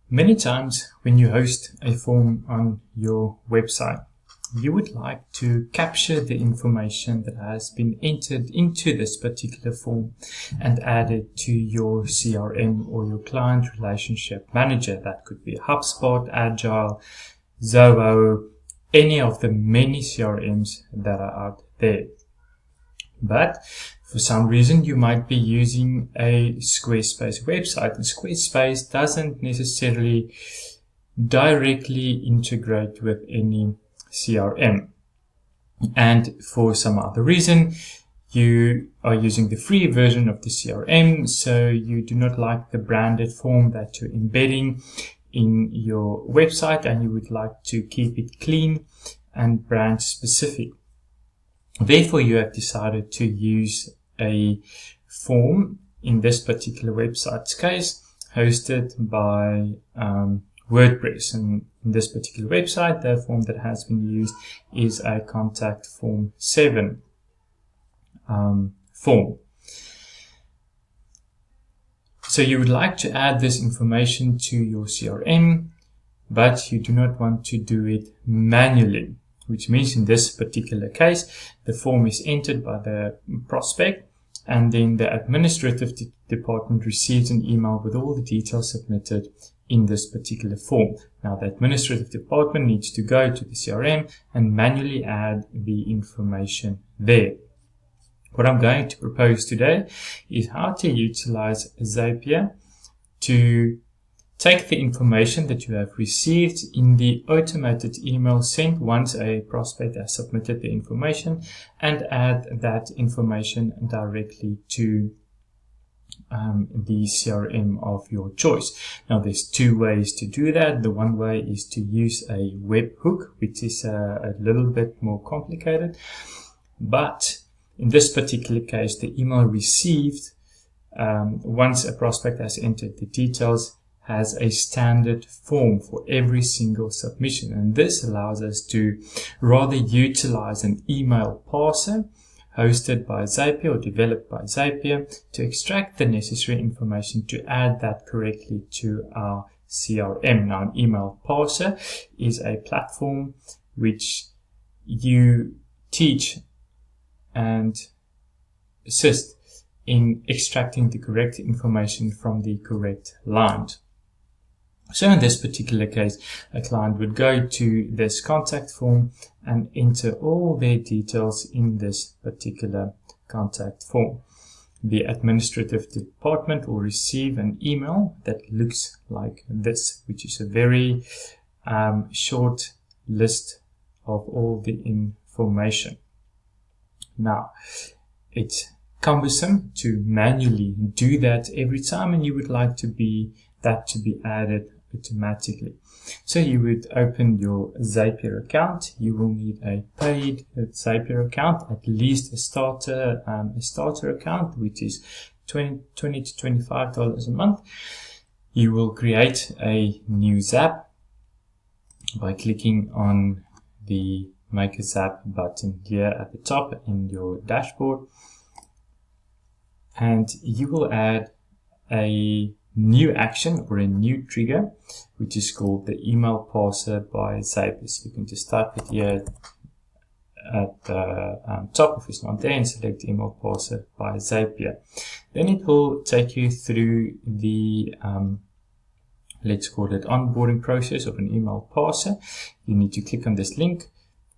Many times when you host a form on your website, you would like to capture the information that has been entered into this particular form and add it to your CRM or your client relationship manager. That could be HubSpot, Agile, Zoho, any of the many CRMs that are out there. But for some reason, you might be using a Squarespace website, and Squarespace doesn't necessarily directly integrate with any CRM. And for some other reason, you are using the free version of the CRM, so you do not like the branded form that you're embedding in your website, and you would like to keep it clean and brand specific. Therefore, you have decided to use a form, in this particular website's case, hosted by WordPress. And in this particular website, the form that has been used is a contact form 7 form. So you would like to add this information to your CRM, but you do not want to do it manually, which means in this particular case, the form is entered by the prospect, and then the administrative department receives an email with all the details submitted in this particular form. Now, the administrative department needs to go to the CRM and manually add the information there. What I'm going to propose today is how to utilize Zapier to take the information that you have received in the automated email sent once a prospect has submitted the information and add that information directly to the CRM of your choice. Now, there's two ways to do that. The one way is to use a webhook, which is a little bit more complicated. But in this particular case, the email received once a prospect has entered the details has a standard form for every single submission. And this allows us to rather utilize an email parser hosted by Zapier or developed by Zapier to extract the necessary information to add that correctly to our CRM. Now, an email parser is a platform which you teach and assist in extracting the correct information from the correct lines. So in this particular case, a client would go to this contact form and enter all their details in this particular contact form. The administrative department will receive an email that looks like this, which is a very short list of all the information. Now, it's cumbersome to manually do that every time, and you would like to be added automatically. So you would open your Zapier account. You will need a paid Zapier account, at least a starter account, which is $20 to $25 a month. You will create a new Zap by clicking on the Make a Zap button here at the top in your dashboard, and you will add a new action or a new trigger, which is called the email parser by Zapier. So you can just type it here at the top if it's not there and select email parser by Zapier. Then it will take you through the let's call it onboarding process of an email parser. You need to click on this link,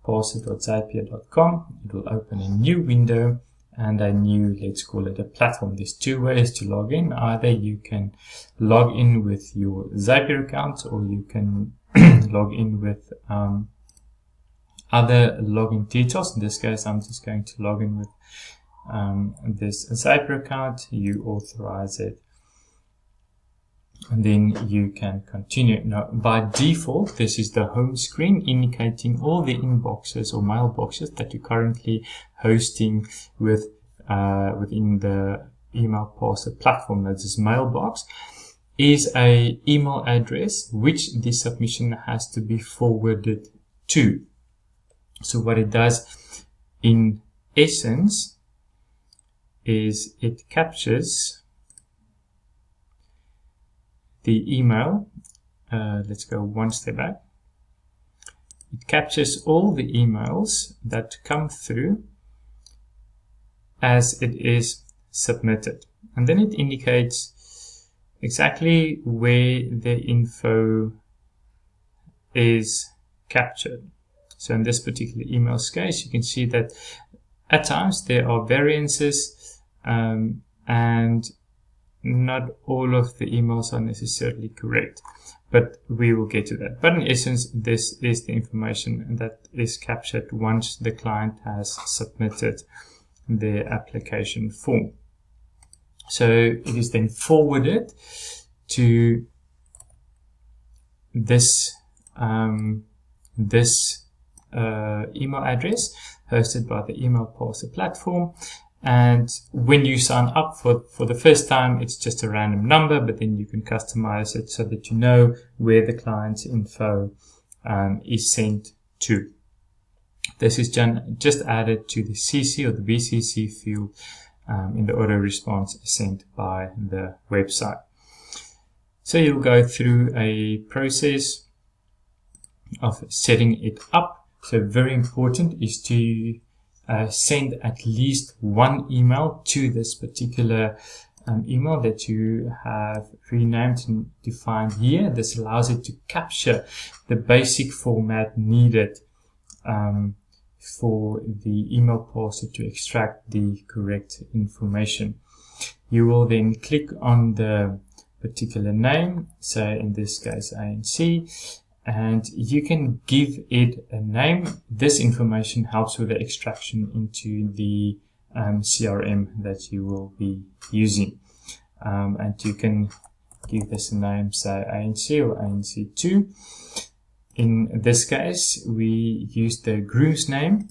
parser.zapier.com. It will open a new window and a new, let's call it a platform. There's two ways to log in. Either you can log in with your Zapier account, or you can log in with other login details. In this case, I'm just going to log in with this Zapier account. You authorize it, and then you can continue. Now, by default, this is the home screen indicating all the inboxes or mailboxes that you're currently hosting with within the email parser platform. That's this mailbox is a email address which the submission has to be forwarded to. So what it does in essence is it captures the email let's go one step back. It captures all the emails that come through as it is submitted. And then it indicates exactly where the info is captured. So in this particular email's case, you can see that at times there are variances and not all of the emails are necessarily correct, but we will get to that. But in essence, this is the information that is captured once the client has submitted their application form. So it is then forwarded to this email address hosted by the email parser platform. And when you sign up for the first time, it's just a random number, but then you can customize it so that you know where the client's info is sent to. This is just added to the CC or the BCC field in the auto response sent by the website. So you'll go through a process of setting it up. So very important is to send at least one email to this particular email that you have renamed and defined here. This allows it to capture the basic format needed for the email parser to extract the correct information. You will then click on the particular name, say in this case ANC, and you can give it a name. This information helps with the extraction into the CRM that you will be using. And you can give this a name, say ANC or ANC2. In this case, we used the groom's name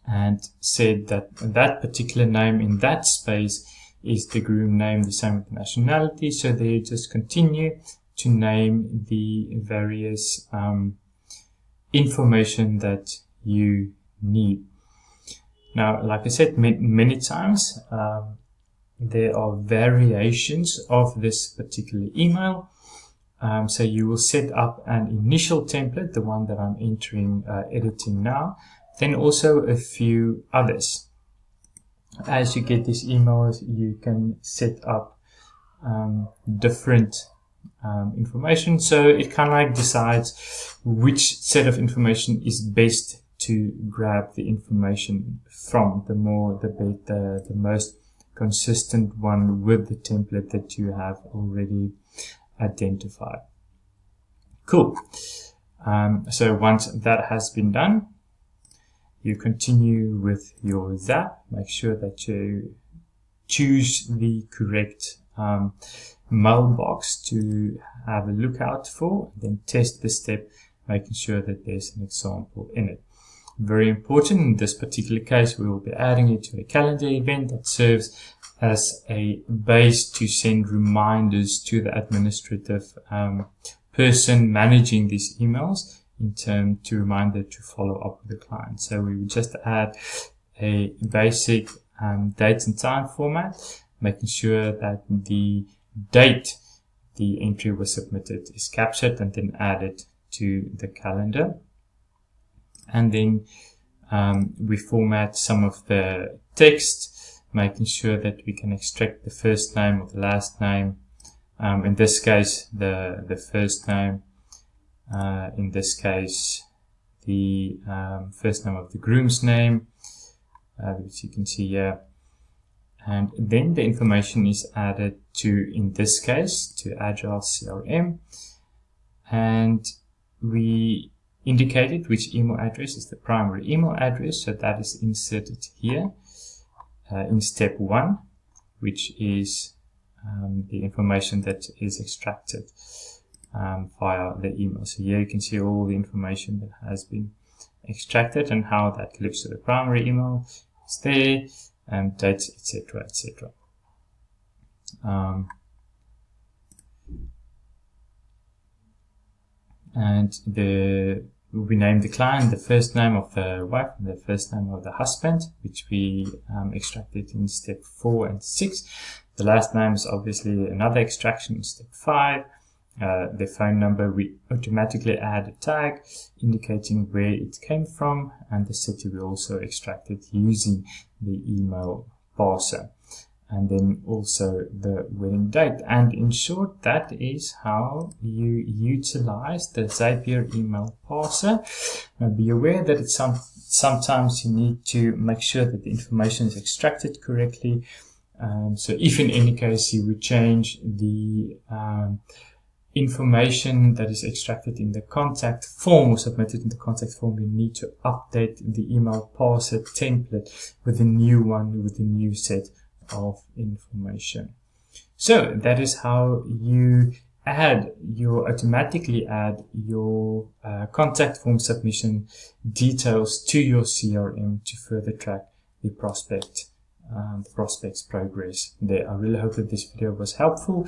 and said that that particular name in that space is the groom name, the same with the nationality. So there you just continue to name the various information that you need. Now, like I said many times, there are variations of this particular email. So you will set up an initial template, the one that I'm editing now, then also a few others. As you get these emails, you can set up different information. So it kind of like decides which set of information is best to grab the information from. The more, the better, the most consistent one with the template that you have already identified. Cool. So once that has been done, you continue with your ZAP. Make sure that you choose the correct mailbox to have a look out for, then test the step, making sure that there's an example in it. Very important, in this particular case, we will be adding it to a calendar event that serves as a base to send reminders to the administrative person managing these emails in turn to remind them to follow up with the client. So we would just add a basic date and time format, making sure that the date the entry was submitted is captured and then added to the calendar. And then we format some of the text, making sure that we can extract the first name or the last name. In this case, the first name. In this case, the first name of the groom's name, which you can see here. And then the information is added to, in this case, to Agile CRM. And we indicated which email address is the primary email address. So that is inserted here in step 1, which is the information that is extracted via the email. So here you can see all the information that has been extracted and how that looks. So the primary email is there, and dates, etc., etc. And we name the client the first name of the wife and the first name of the husband, which we extracted in step 4 and 6. The last name is obviously another extraction in step 5. their phone number, we automatically add a tag indicating where it came from, and the city we also extracted using the email parser, and then also the wedding date. And in short, that is how you utilize the Zapier email parser. Now be aware that it's sometimes you need to make sure that the information is extracted correctly. So if in any case you would change the information that is extracted in the contact form or submitted in the contact form, you need to update the email parser template with a new one, with a new set of information. So that is how you automatically add your contact form submission details to your CRM to further track the prospect's progress there. I really hope that this video was helpful.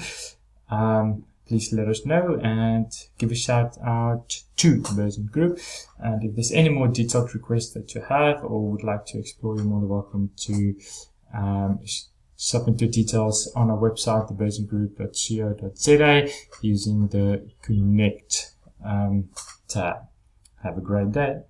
Please let us know and give a shout out to the Burson Group. And if there's any more detailed requests that you have or would like to explore, you're more than welcome to submit your details on our website, thebursongroup.co.za, using the Connect tab. Have a great day.